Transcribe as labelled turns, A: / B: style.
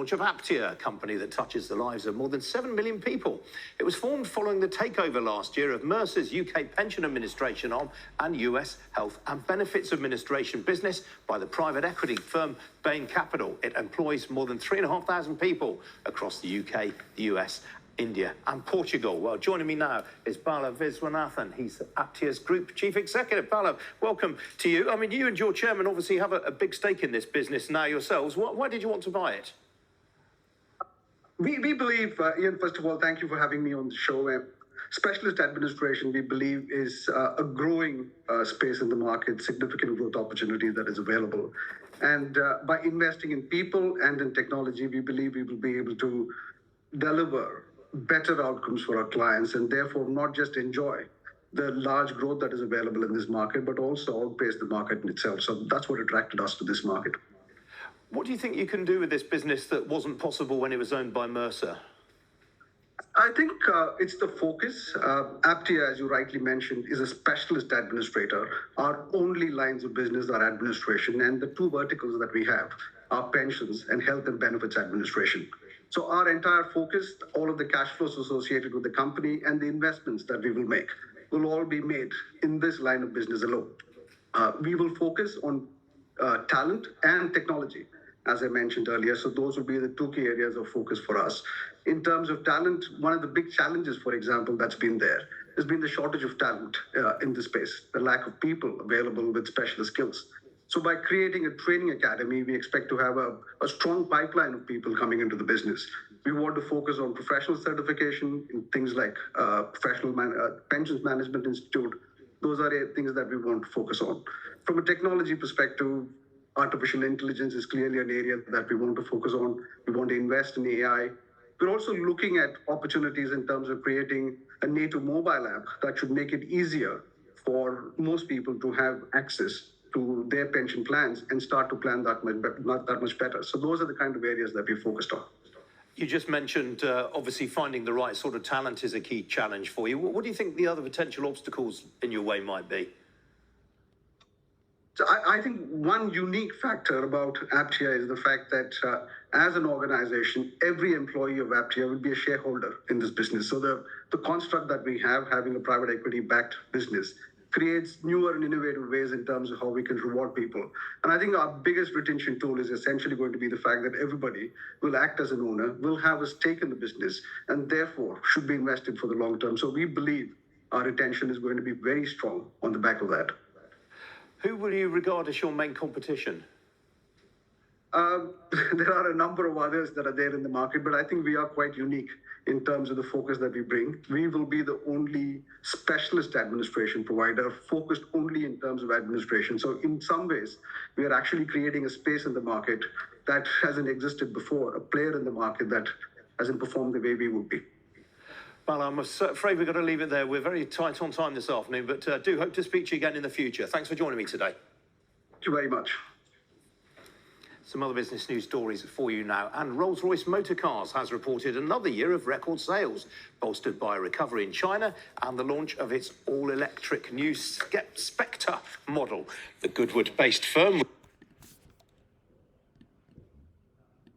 A: launch of Aptia, a company that touches the lives of more than 7 million people. It was formed following the takeover last year of Mercer's UK Pension Administration arm and US Health and Benefits Administration business by the private equity firm Bain Capital. It employs more than 3,500 people across the UK, the US, India and Portugal. Well, joining me now is Bala Viswanathan. He's Aptia's Group Chief Executive. Bala, welcome to you. I mean, you and your chairman obviously have a big stake in this business now yourselves. Why did you want to buy it?
B: We believe, Ian, first of all, thank you for having me on the show. Specialist administration, we believe, is a growing space in the market, significant growth opportunity that is available. And by investing in people and in technology, we believe we will be able to deliver better outcomes for our clients and therefore not just enjoy the large growth that is available in this market, but also outpace the market in itself. So that's what attracted us to this market.
A: What do you think you can do with this business that wasn't possible when it was owned by Mercer?
B: I think it's the focus. Aptia, as you rightly mentioned, is a specialist administrator. Our only lines of business are administration, and the two verticals that we have are pensions and health and benefits administration. So our entire focus, all of the cash flows associated with the company and the investments that we will make will all be made in this line of business alone. We will focus on talent and technology, as I mentioned earlier. So those will be the two key areas of focus for us. In terms of talent, one of the big challenges, for example, that's been there has been the shortage of talent in this space, the lack of people available with specialist skills. So by creating a training academy, we expect to have a strong pipeline of people coming into the business. We want to focus on professional certification in things like Pensions Management Institute. Those are things that we want to focus on. From a technology perspective, artificial intelligence is clearly an area that we want to focus on. We want to invest in AI. We're also looking at opportunities in terms of creating a native mobile app that should make it easier for most people to have access to their pension plans and start to plan that much better. So those are the kind of areas that we focused on.
A: You just mentioned, obviously, finding the right sort of talent is a key challenge for you. What do you think the other potential obstacles in your way might be?
B: So I think one unique factor about Aptia is the fact that as an organization, every employee of Aptia will be a shareholder in this business. So the construct that we have, having a private equity-backed business, creates newer and innovative ways in terms of how we can reward people. And I think our biggest retention tool is essentially going to be the fact that everybody will act as an owner, will have a stake in the business, and therefore should be invested for the long term. So we believe our retention is going to be very strong on the back of that.
A: Who will you regard as your main competition?
B: There are a number of others that are there in the market, but I think we are quite unique in terms of the focus that we bring. We will be the only specialist administration provider focused only in terms of administration. So in some ways, we are actually creating a space in the market that hasn't existed before, a player in the market that hasn't performed the way we would be.
A: Well, I'm afraid we've got to leave it there. We're very tight on time this afternoon, but do hope to speak to you again in the future. Thanks for joining me today.
B: Thank you very much.
A: Some other business news stories for you now. And Rolls-Royce Motor Cars has reported another year of record sales, bolstered by a recovery in China and the launch of its all-electric new Spectre model. The Goodwood-based firm